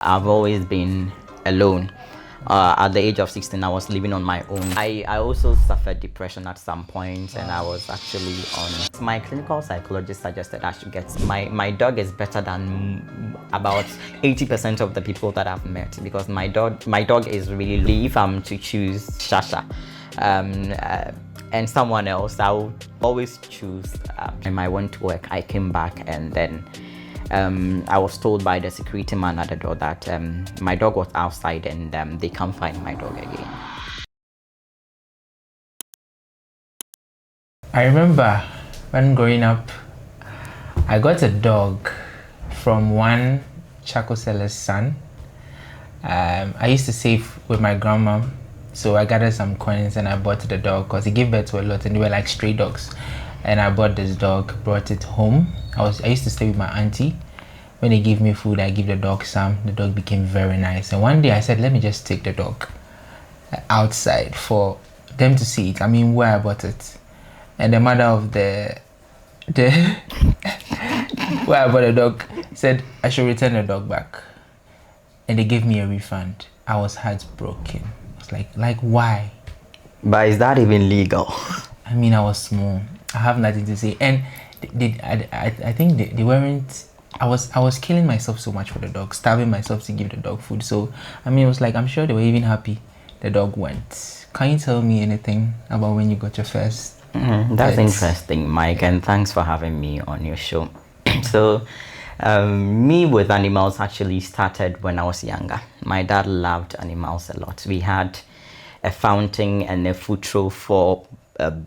I've always been alone. At the age of 16, I was living on my own. I also suffered depression at some point, and I was actually on. My clinical psychologist suggested I should get my dog is better than about 80% of the people that I've met, because my dog is really, if I'm to choose Shasha and someone else, I would always choose. I went to work, I came back, and then I was told by the security man at the door that my dog was outside, and they can't find my dog again. I remember when growing up, I got a dog from one charcoal seller's son. I used to save with my grandma, so I gathered some coins and I bought the dog because he gave birth to a lot and they were like stray dogs. And I bought this dog, brought it home. I used to stay with my auntie. When they give me food, I give the dog some. The dog became very nice. And one day I said, let me just take the dog outside for them to see it. I mean, where I bought it. And the mother of the where I bought the dog said I should return the dog back. And they gave me a refund. I was heartbroken. I was like why? But is that even legal? I mean, I was small. I have nothing to say. And I think they weren't. I was killing myself so much for the dog, starving myself to give the dog food. So I mean, it was like, I'm sure they were even happy the dog went. Can you tell me anything about when you got your first? That's interesting, Mike, and thanks for having me on your show. So, me with animals actually started when I was younger. My dad loved animals a lot. We had a fountain and a food trough for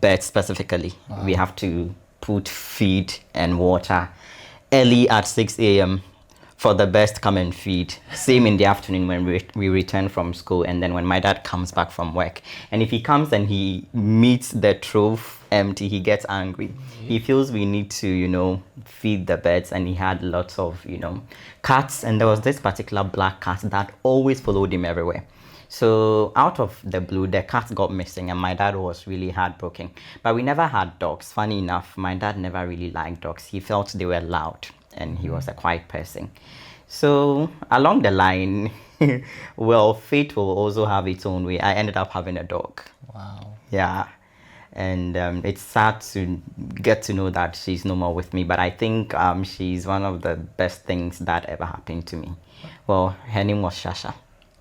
birds specifically. Wow. We have to put feed and water early at 6 a.m. for the birds to come and feed. Same in the afternoon when we return from school, and then when my dad comes back from work. And if he comes and he meets the trough empty, he gets angry. Mm-hmm. He feels we need to, feed the birds, and he had lots of, cats. And there was this particular black cat that always followed him everywhere. So out of the blue, the cat got missing, and my dad was really heartbroken. But we never had dogs. Funny enough, my dad never really liked dogs. He felt they were loud, and he was a quiet person. So along the line, well, fate will also have its own way. I ended up having a dog. Wow. Yeah. And it's sad to get to know that she's no more with me. But I think she's one of the best things that ever happened to me. Well, her name was Shasha.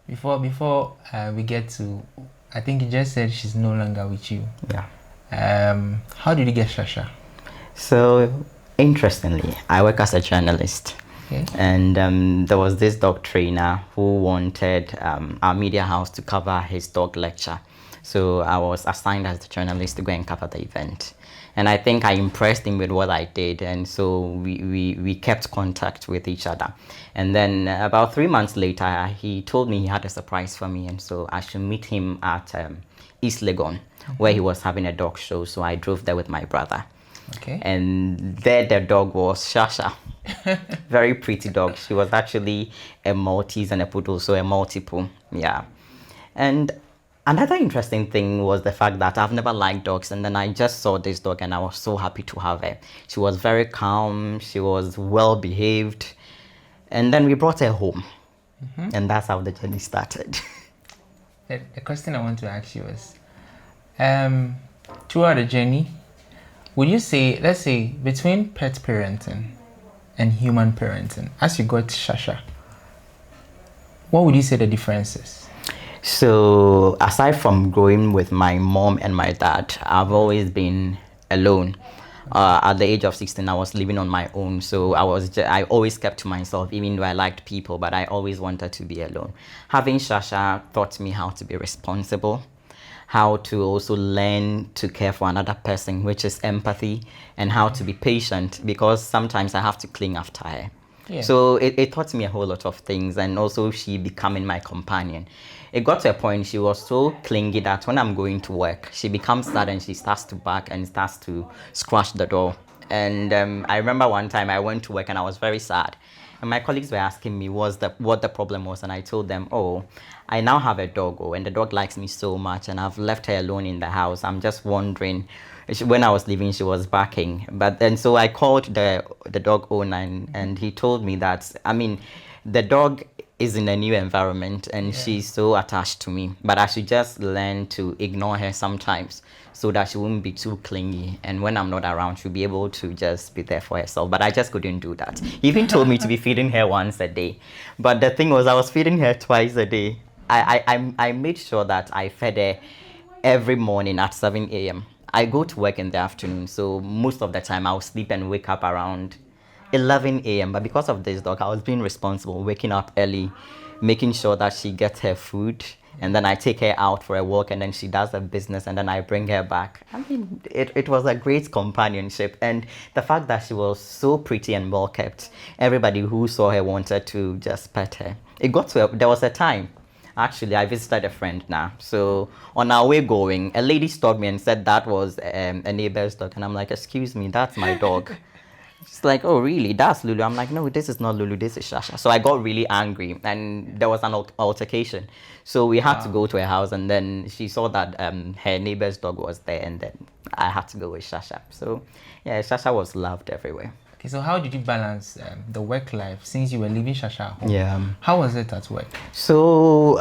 Before we get to, I think you just said she's no longer with you. Yeah. How did you get Shasha? So, interestingly, I work as a journalist. Okay. And there was this dog trainer who wanted our media house to cover his dog lecture. So I was assigned as the journalist to go and cover the event. And I think I impressed him with what I did. And so we kept contact with each other. And then about 3 months later, he told me he had a surprise for me. And so I should meet him at East Legon, where he was having a dog show. So I drove there with my brother. Okay. And there the dog was Shasha. Very pretty dog. She was actually a Maltese and a poodle, so a multiple. Yeah. And another interesting thing was the fact that I've never liked dogs, and then I just saw this dog and I was so happy to have her. She was very calm, she was well behaved, and then we brought her home. And that's how the journey started. The question I want to ask you is, throughout the journey, would you say, let's say, between pet parenting and human parenting, as you got Shasha, what would you say the difference is? So aside from growing with my mom and my dad, I've always been alone. At the age of 16, I was living on my own. So I always kept to myself, even though I liked people, but I always wanted to be alone. Having Shasha taught me how to be responsible, how to also learn to care for another person, which is empathy, and how to be patient, because sometimes I have to cling after her. Yeah. So it taught me a whole lot of things, and also she becoming my companion. It got to a point she was so clingy that when I'm going to work, she becomes sad and she starts to bark and starts to scratch the door. And I remember one time I went to work and I was very sad. And my colleagues were asking me what the problem was, and I told them, I now have a dog, and the dog likes me so much, and I've left her alone in the house. I'm just wondering. When I was leaving, she was barking. But then, so I called the dog owner, and he told me that, the dog is in a new environment and she's so attached to me. But I should just learn to ignore her sometimes so that she won't be too clingy. And when I'm not around, she'll be able to just be there for herself. But I just couldn't do that. He even told me to be feeding her once a day. But the thing was, I was feeding her twice a day. I made sure that I fed her every morning at 7 a.m. I go to work in the afternoon, so most of the time I'll sleep and wake up around 11 a.m. But because of this dog, I was being responsible, waking up early, making sure that she gets her food, and then I take her out for a walk, and then she does her business, and then I bring her back. I mean, it was a great companionship, and the fact that she was so pretty and well kept, everybody who saw her wanted to just pet her. There was a time. Actually, I visited a friend now. So on our way going, a lady stopped me and said that was a neighbor's dog. And I'm like, excuse me, that's my dog. She's like, oh, really? That's Lulu. I'm like, no, this is not Lulu. This is Shasha. So I got really angry and there was an altercation. So we had to go to her house and then she saw that her neighbor's dog was there and then I had to go with Shasha. So yeah, Shasha was loved everywhere. Okay, so how did you balance the work life since you were leaving Shasha at home? Yeah. How was it at work? So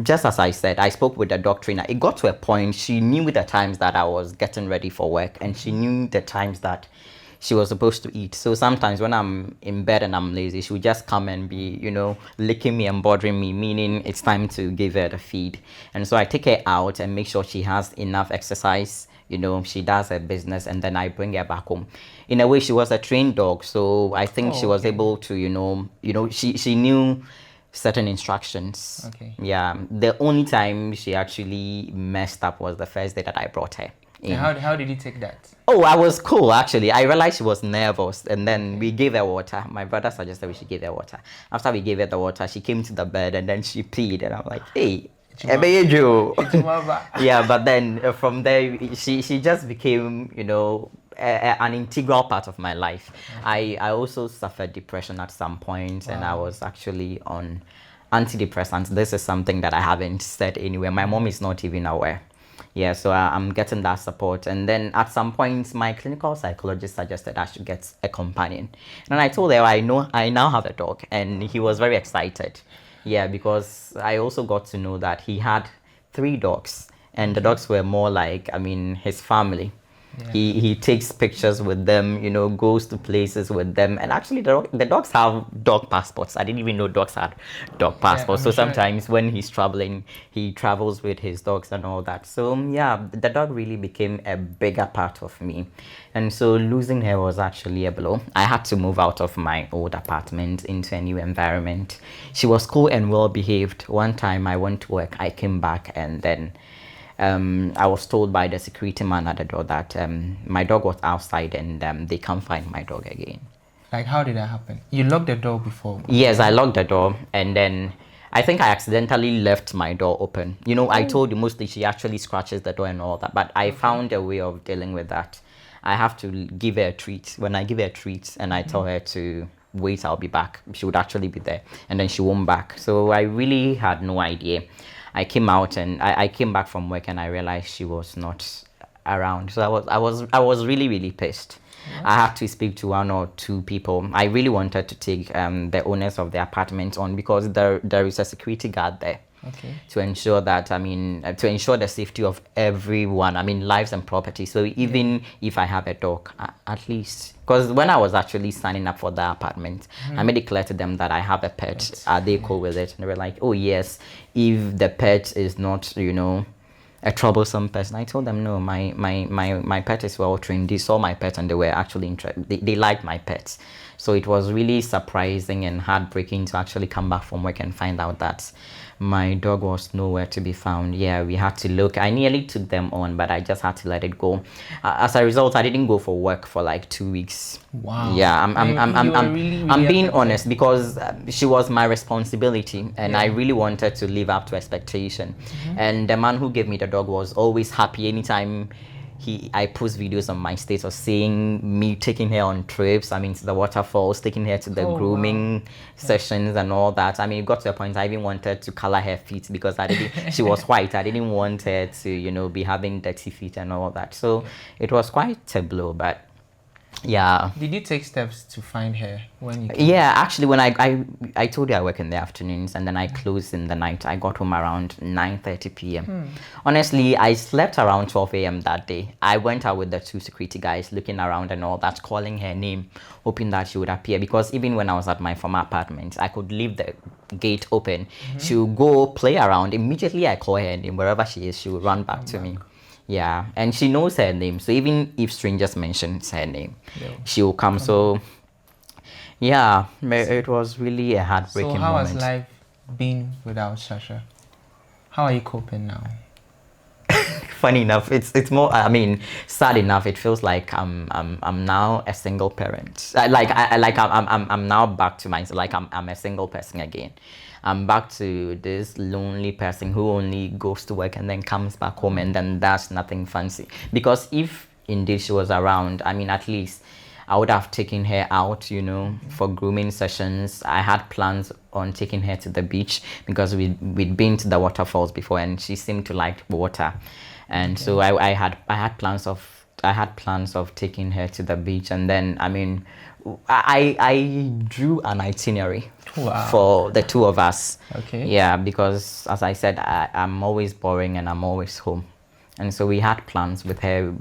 just as I said, I spoke with the dog trainer. It got to a point, she knew the times that I was getting ready for work and she knew the times that she was supposed to eat. So sometimes when I'm in bed and I'm lazy, she would just come and be, licking me and bothering me, meaning it's time to give her the feed. And so I take her out and make sure she has enough exercise. She does her business and then I bring her back home. In a way, she was a trained dog. So I think she was able to, she knew certain instructions. Okay. Yeah. The only time she actually messed up was the first day that I brought her. How did you take that? Oh, I was cool actually. I realized she was nervous and then we gave her water. My brother suggested we should give her water. After we gave her the water, she came to the bed and then she peed and I'm like, hey, yeah, but then from there she just became, an integral part of my life. I also suffered depression at some point and I was actually on antidepressants. This is something that I haven't said anywhere. My mom is not even aware. Yeah, so I'm getting that support. And then at some point, my clinical psychologist suggested I should get a companion. And I told her I now have a dog. And he was very excited. Yeah, because I also got to know that he had 3 dogs. And the dogs were more like, his family. Yeah. He takes pictures with them, goes to places with them. And actually, the dogs have dog passports. I didn't even know dogs had dog passports. So sometimes when he's traveling, he travels with his dogs and all that. So yeah, the dog really became a bigger part of me. And so losing her was actually a blow. I had to move out of my old apartment into a new environment. She was cool and well behaved. One time I went to work, I came back and then I was told by the security man at the door that my dog was outside and they can't find my dog again. Like, how did that happen? You locked the door before? Yes, I locked the door and then I think I accidentally left my door open. I told you mostly she actually scratches the door and all that, but I found a way of dealing with that. I have to give her a treat. When I give her a treat and I tell her to wait, I'll be back, she would actually be there and then she won't back. So I really had no idea. I came out and I came back from work and I realized she was not around. So I was really, really pissed. Yeah. I had to speak to 1 or 2 people. I really wanted to take the owners of the apartment on because there is a security guard there. Okay. To ensure that, to ensure the safety of everyone, lives and property. So even if I have a dog, at least, because when I was actually signing up for the apartment, I made it clear to them that I have a pet. Are they cool with it? And they were like, oh yes, if the pet is not, a troublesome person. I told them, no, my pet is well trained. They saw my pet and they were actually interested. They liked my pets. So it was really surprising and heartbreaking to actually come back from work and find out that my dog was nowhere to be found. Yeah, we had to look. I nearly took them on, but I just had to let it go. As a result, I didn't go for work for like 2 weeks. Wow. Yeah, I'm being honest because she was my responsibility, and I really wanted to live up to expectation. And the man who gave me the dog was always happy anytime I post videos on my status saying me taking her on trips, to the waterfalls, taking her to the grooming sessions and all that. It got to a point I even wanted to color her feet because she was white. I didn't want her to, be having dirty feet and all that. So it was quite a blow, but Yeah. Did you take steps to find her when you came? Yeah, actually, when I told you I work in the afternoons and then I close in the night, I got home around 9:30 p.m. Honestly, I slept around 12 a.m. that day. I went out with the two security guys, looking around and all that, calling her name, hoping that she would appear. Because even when I was at my former apartment, I could leave the gate open. She would go play around. Immediately, I call her name. Wherever she is, she would run back to me. Yeah, and she knows her name. So even if strangers mention her name, she will come. So yeah, it was really a heartbreaking So how moment. has life been without Shasha? How are you coping now? Funny enough, it's more. I mean, sad enough. It feels like I'm now a single parent. I'm now back to myself. Like I'm a single person again. I'm back to this lonely person who only goes to work and then comes back home and then does nothing fancy. Because if indeed she was around, I mean, at least I would have taken her out, for grooming sessions. I had plans on taking her to the beach because we'd been to the waterfalls before and she seemed to like water. And so I had plans of taking her to the beach, and then I mean I drew an itinerary for the two of us. Okay. Yeah, because as I said, I'm always boring and I'm always home. And so we had plans with her.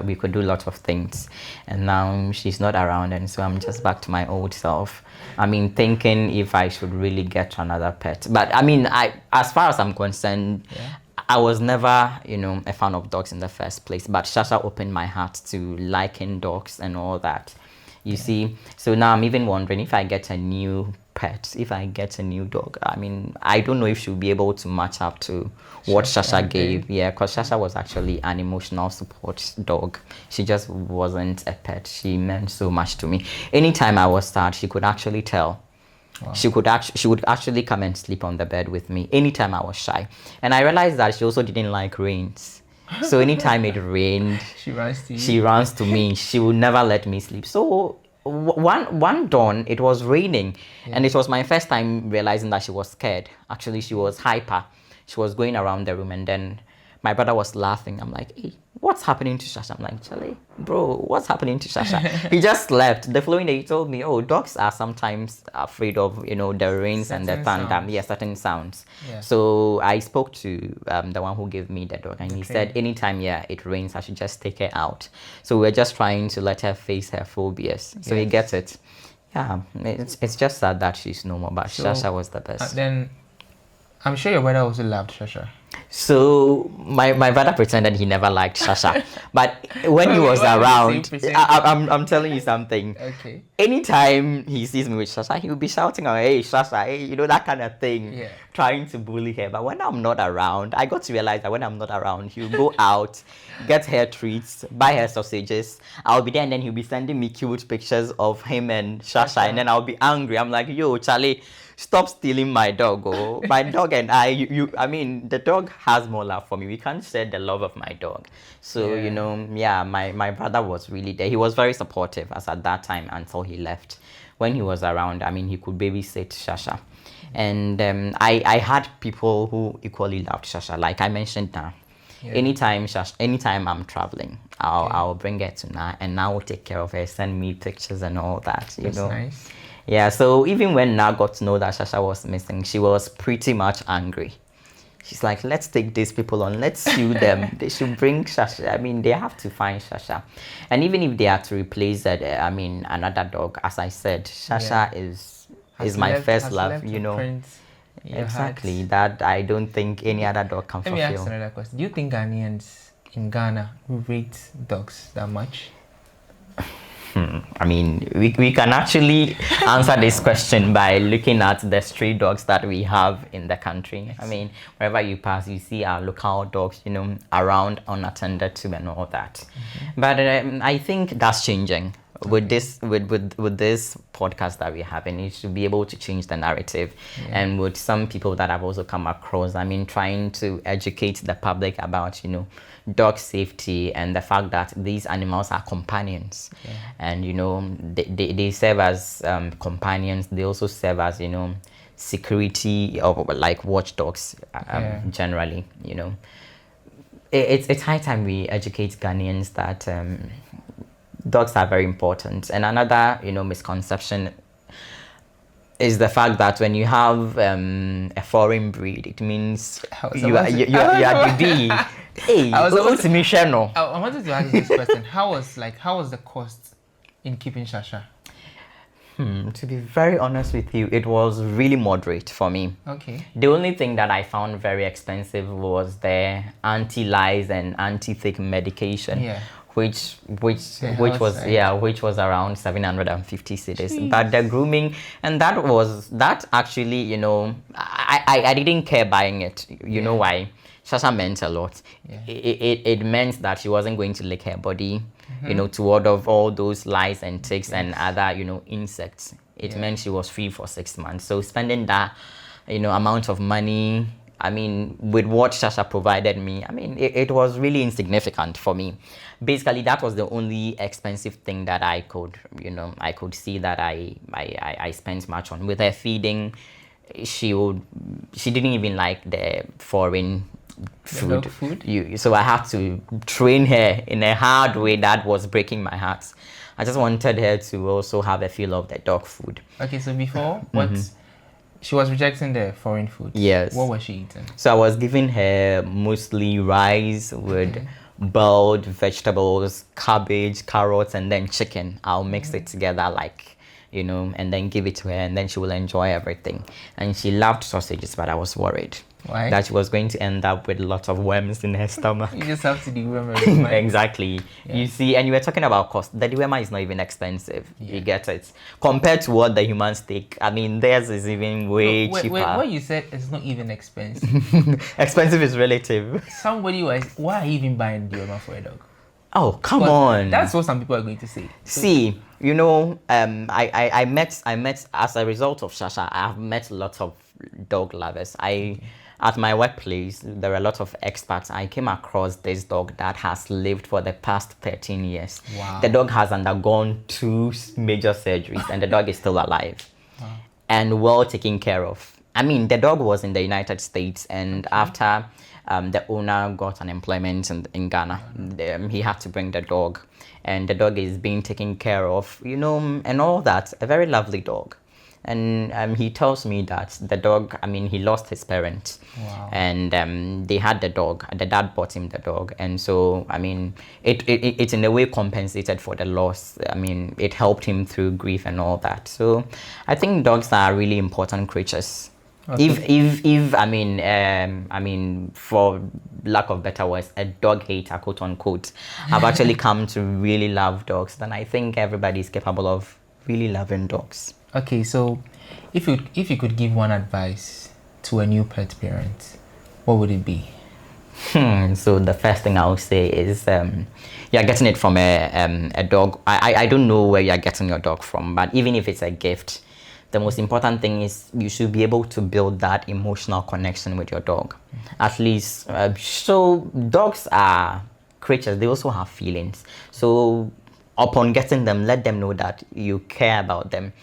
We could do lots of things. And now she's not around. And so I'm just back to my old self. I mean, thinking if I should really get another pet. But I mean, as far as I'm concerned, I was never, a fan of dogs in the first place. But Shasha opened my heart to liking dogs and all that. You see, so now I'm even wondering if I get a new pet, if I get a new dog. I mean, I don't know if she'll be able to match up to what Shasha gave. Yeah, because Shasha was actually an emotional support dog. She just wasn't a pet. She meant so much to me. Anytime I was sad, she could actually tell. Wow. She would actually come and sleep on the bed with me anytime I was shy. And I realized that she also didn't like rains. So anytime it rained, she runs to you. She runs to me. She would never let me sleep. So one dawn, it was raining, and it was my first time realizing that she was scared. Actually, she was hyper. She was going around the room, and then my brother was laughing. I'm like, hey, what's happening to Shasha? I'm like, Charlie, bro, what's happening to Shasha? He just slept. The following day, he told me, oh, dogs are sometimes afraid of, the rains and the thunder. Yeah, certain sounds. Yeah. So I spoke to the one who gave me the dog, and he said, anytime, it rains, I should just take her out. So we're just trying to let her face her phobias. So he gets it. Yeah, it's just sad that she's no more, but Shasha was the best. Then I'm sure your brother also loved Shasha. So my brother pretended he never liked Shasha, but when he was around, I'm telling you something. Okay. Anytime he sees me with Shasha, he will be shouting, "Hey Shasha, hey," that kind of thing, trying to bully her. But when I'm not around, I got to realize that when I'm not around, he'll go out, get her treats, buy her sausages. I'll be there, and then he'll be sending me cute pictures of him and Shasha, and then I'll be angry. I'm like, yo, Charlie, stop stealing my dog. Oh, my dog and I mean, the dog has more love for me. We can't share the love of my dog. So, my brother was really there. He was very supportive as at that time until he left. When he was around, I mean, he could babysit Shasha. And I had people who equally loved Shasha. Like I mentioned now, anytime I'm traveling, I'll bring her to Na, and Na will take care of her, send me pictures and all that. That's nice. Yeah, so even when Na got to know that Shasha was missing, she was pretty much angry. She's like, let's take these people on, let's sue them. They should bring Shasha. I mean, they have to find Shasha. And even if they are to replace another dog, as I said, Shasha is my first love, Exactly. That I don't think any other dog can fulfill. Let me ask another question. Do you think Ghanaians in Ghana rate dogs that much? I mean, we can actually answer this question by looking at the stray dogs that we have in the country. I mean, wherever you pass, you see our local dogs, around unattended to and all that. But I think that's changing. With this podcast that we're having, it should be able to change the narrative. And with some people that I've also come across, I mean, trying to educate the public about, dog safety and the fact that these animals are companions. And, they serve as companions. They also serve as, security or like watchdogs generally, It's high time we educate Ghanaians that dogs are very important. And another, misconception is the fact that when you have a foreign breed, it means you are the D. Hey, I wanted to ask this question. How was the cost in keeping Shasha? To be very honest with you, it was really moderate for me. Okay. The only thing that I found very expensive was the anti-lice and anti-tick medication. Yeah. Which was around 750 cedis. Jeez. But the grooming, and that actually, I didn't care buying it. You know why? Shasha meant a lot. Yeah. It meant that she wasn't going to lick her body, to ward off all those lice and ticks and other, insects. It meant she was free for 6 months. So spending that, amount of money, with what Shasha provided me, it was really insignificant for me. Basically, that was the only expensive thing that I could see that I spent much on. With her feeding, she didn't even like the foreign food. So I had to train her in a hard way that was breaking my heart. I just wanted her to also have a feel of the dog food. Okay, so before, she was rejecting the foreign food. Yes. What was she eating? So I was giving her mostly rice with boiled vegetables, cabbage, carrots, and then chicken. I'll mix it together and then give it to her, and then she will enjoy everything. And she loved sausages, but I was worried. Why? That she was going to end up with lots of worms in her stomach. You just have to deworm everything. Exactly. Yeah. You see, and you were talking about cost. The dewormer is not even expensive. Yeah. You get it. Compared to what the humans take, theirs is even way cheaper. Wait, what you said is not even expensive. Expensive is relative. Somebody was, why are you even buying dewormer for a dog? Oh, come on. That's what some people are going to say. See, I met as a result of Shasha, I have met lots of dog lovers. At my workplace, there are a lot of experts. I came across this dog that has lived for the past 13 years. Wow. The dog has undergone 2 major surgeries and the dog is still alive. Wow. And well taken care of. The dog was in the United States, and after the owner got unemployment in Ghana, he had to bring the dog. And the dog is being taken care of, and all that. A very lovely dog. And he tells me that the dog, he lost his parents. Wow. And they had the dog. The dad bought him the dog. And so, it in a way compensated for the loss. It helped him through grief and all that. So I think dogs are really important creatures. Okay. If for lack of better words, a dog hater, quote unquote, I've actually come to really love dogs, then I think everybody is capable of really loving dogs. Okay, so if you could give one advice to a new pet parent, what would it be? So the first thing I would say is you're getting it from a dog. I don't know where you're getting your dog from, but even if it's a gift, the most important thing is you should be able to build that emotional connection with your dog. At least, so dogs are creatures, they also have feelings. So upon getting them, let them know that you care about them.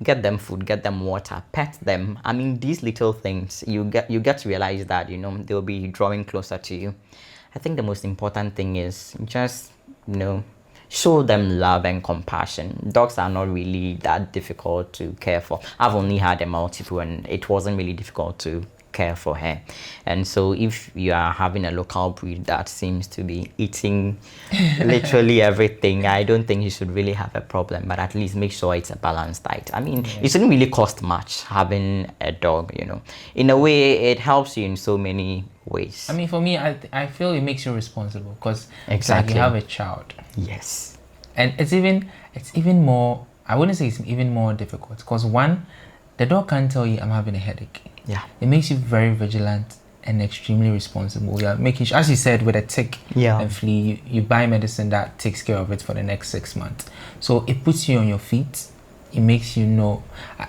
Get them food, get them water, pet them. These little things, you get to realize that, they'll be drawing closer to you. I think the most important thing is just, show them love and compassion. Dogs are not really that difficult to care for. I've only had a multiple and it wasn't really difficult to care for her. And so if you are having a local breed that seems to be eating literally everything, I don't think you should really have a problem, but at least make sure it's a balanced diet. It shouldn't really cost much having a dog, In a way, it helps you in so many ways. For me, I feel it makes you responsible because exactly. you have a child. Yes. And it's even more, I wouldn't say it's even more difficult because one, the dog can't tell you I'm having a headache. Yeah. It makes you very vigilant and extremely responsible. You're making sure, as you said, with a tick and flea, you buy medicine that takes care of it for the next 6 months. So it puts you on your feet. It makes you know.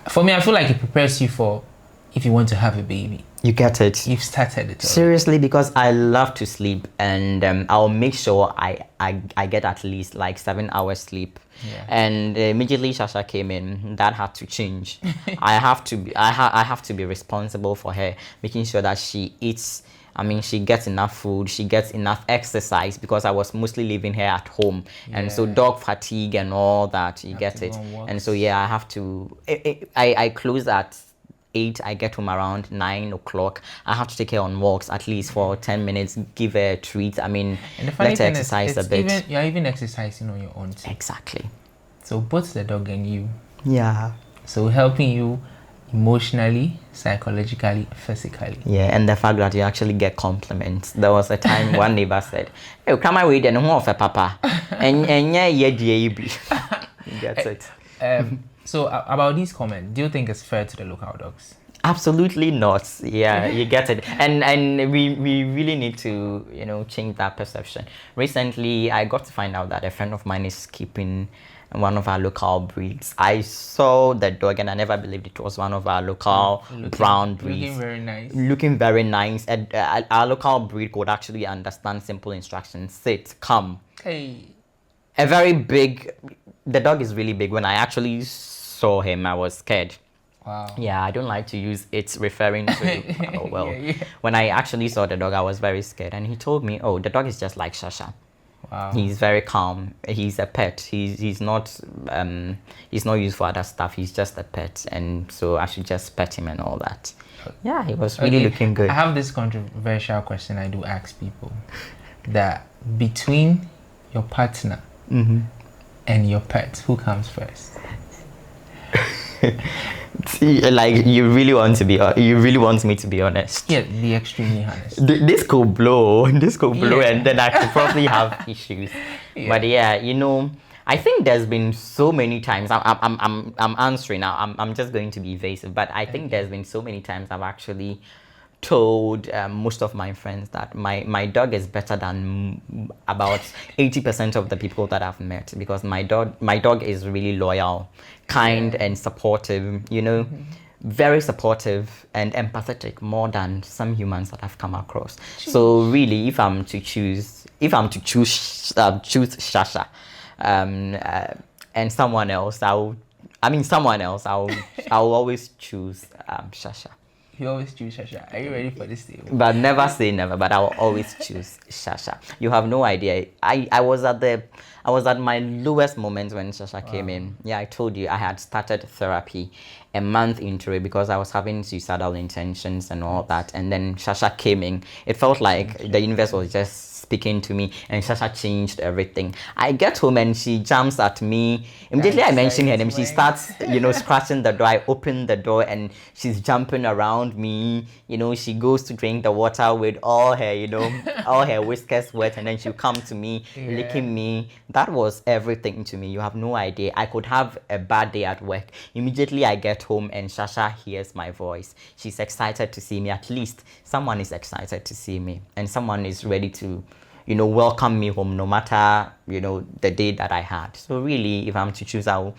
For me, I feel like it prepares you for if you want to have a baby. You get it. You've started it. Seriously, because I love to sleep, and I'll make sure I get at least like 7 hours sleep. Yeah. And immediately Shasha came in, that had to change. I have to be responsible for her, making sure that she eats. I mean, she gets enough food, she gets enough exercise, because I was mostly leaving her at home. And so dog fatigue and all that, you get it. And so, yeah, I have to, I close at 8, I get home around 9 o'clock. I have to take her on walks at least for 10 minutes, give her a treat. I mean, let her exercise a bit. You're even exercising on your own too. Exactly. So both the dog and you. Yeah. So helping you emotionally, psychologically, physically. Yeah, and the fact that you actually get compliments. There was a time one neighbor said, "Hey, come away then home for papa." And yeah, you get it. So about these comments, do you think it's fair to the local dogs? Absolutely not. Yeah, you get it. And we really need to, change that perception. Recently, I got to find out that a friend of mine is keeping one of our local breeds. I saw the dog and I never believed it was one of our local brown breeds. Looking very nice. Looking very nice. And our local breed could actually understand simple instructions. Sit, come. Hey. A very big, the dog is really big. When I actually saw him, I was scared. Wow. Yeah, I don't like to use it referring to, when I actually saw the dog, I was very scared. And he told me, oh, the dog is just like Shasha. Wow. He's very calm. He's a pet. He's not used for other stuff. He's just a pet, and so I should just pet him and all that. Yeah, he was really looking good. I have this controversial question I do ask people: that between your partner and your pet, who comes first? Like you really want me to be honest? Yeah, be extremely honest. This could blow, and then I could probably have issues. Yeah. But yeah, I think there's been so many times. I'm answering now. I'm just going to be evasive, but I think there's been so many times I've actually told most of my friends that my dog is better than about 80% of the people that I've met, because my dog is really loyal, kind, and supportive, very supportive and empathetic, more than some humans that I've come across. So really, if I'm to choose Shasha and someone else, I'll always choose Shasha. You always choose Shasha. Are you ready for this table? But never say never, but I will always choose Shasha. You have no idea. I was at my lowest moment when Shasha came in. Yeah, I told you I had started therapy a month into it because I was having suicidal intentions and all that. And then Shasha came in. It felt like the universe was just speaking to me, and Shasha changed everything. I get home and she jumps at me. Immediately I mention her name, she starts, scratching the door. I open the door and she's jumping around me. She goes to drink the water with all her, all her whiskers wet, and then she'll come to me, licking me. That was everything to me. You have no idea. I could have a bad day at work. Immediately I get home and Shasha hears my voice. She's excited to see me. At least someone is excited to see me, and someone is ready to welcome me home, no matter, the day that I had. So really, if I'm to choose, I'll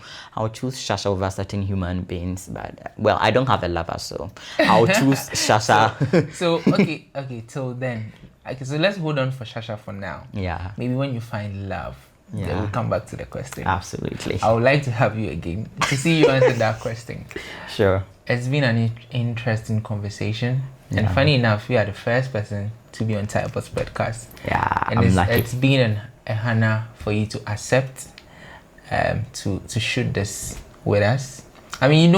choose Shasha over certain human beings. But, well, I don't have a lover, so I'll choose Shasha. So okay, till then. Okay, so let's hold on for Shasha for now. Yeah. Maybe when you find love, then we'll come back to the question. Absolutely. I would like to have you again to see you answer that question. Sure. It's been an interesting conversation. Yeah. And funny enough, you are the first person to be on Typos podcast. Yeah, and it's been a honor for you to accept to shoot this with us. I mean,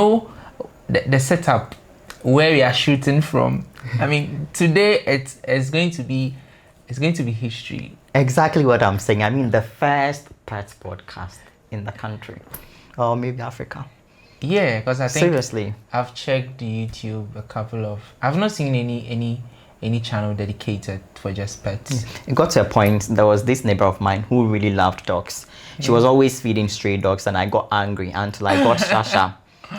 the setup where we are shooting from. I mean, today it's going to be history. Exactly what I'm saying. I mean, the first pet podcast in the country, or maybe Africa. Yeah, because I think seriously, I've checked YouTube I've not seen any channel dedicated for just pets. It got to a point, there was this neighbor of mine who really loved dogs. She was always feeding stray dogs, and I got angry until I got Shasha.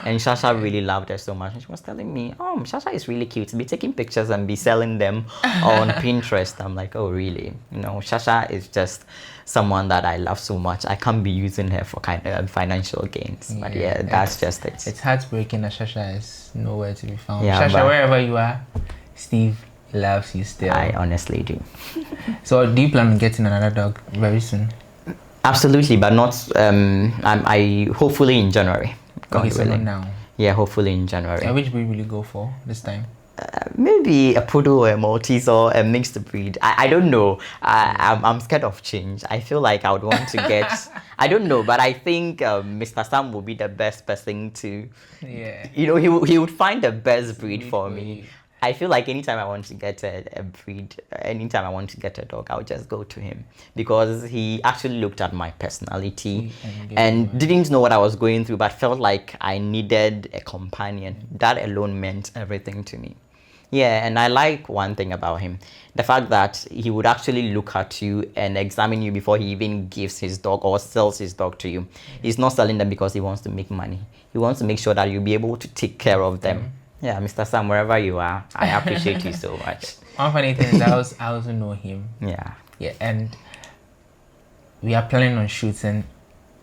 And Shasha really loved her so much. And she was telling me, oh, Shasha is really cute. Be taking pictures and be selling them on Pinterest. I'm like, oh, really? You know, Shasha is just someone that I love so much. I can't be using her for kind of financial gains. But yeah, that's just it. It's heartbreaking that Shasha is nowhere to be found. Yeah, Shasha, wherever you are, Steve loves you still. I honestly do. So do you plan on getting another dog very soon? Absolutely, but not, I hopefully in January. Okay, so not now. Yeah, hopefully in January. Which breed will you go for this time? Maybe a poodle or a Maltese or a mixed breed. I don't know. I'm scared of change. I feel like I would want to get. I don't know, but I think Mr. Sam will be the best person to. Yeah. You know, he would find the best breed for me. I feel like anytime I want to get a breed, anytime I want to get a dog, I'll just go to him because he actually looked at my personality and didn't know what I was going through, but felt like I needed a companion. That alone meant everything to me. Yeah, and I like one thing about him, the fact that he would actually look at you and examine you before he even gives his dog or sells his dog to you. He's not selling them because he wants to make money. He wants to make sure that you'll be able to take care of them. Yeah, Mr. Sam, wherever you are, I appreciate you so much. One funny thing is I also know him. Yeah. Yeah, and we are planning on shooting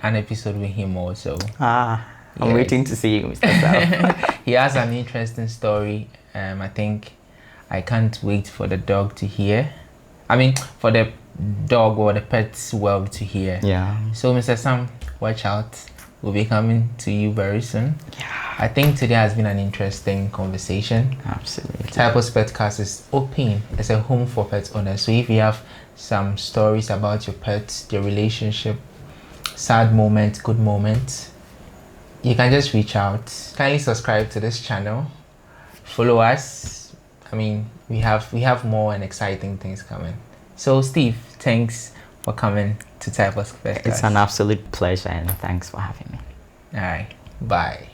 an episode with him also. I'm waiting to see you, Mr. Sam. He has an interesting story. I think I can't wait for the dog to hear. I mean, for the dog or the pet's world to hear. Yeah. So, Mr. Sam, watch out. We'll be coming to you very soon. Yeah. I think today has been an interesting conversation. Absolutely. Typos Petcast is open. It's a home for pet owners. So if you have some stories about your pets, their relationship, sad moments, good moments, you can just reach out. Kindly subscribe to this channel. Follow us. I mean, we have more and exciting things coming. So Steve, thanks for coming to Typos Petcast. It's an absolute pleasure and thanks for having me. All right. Bye.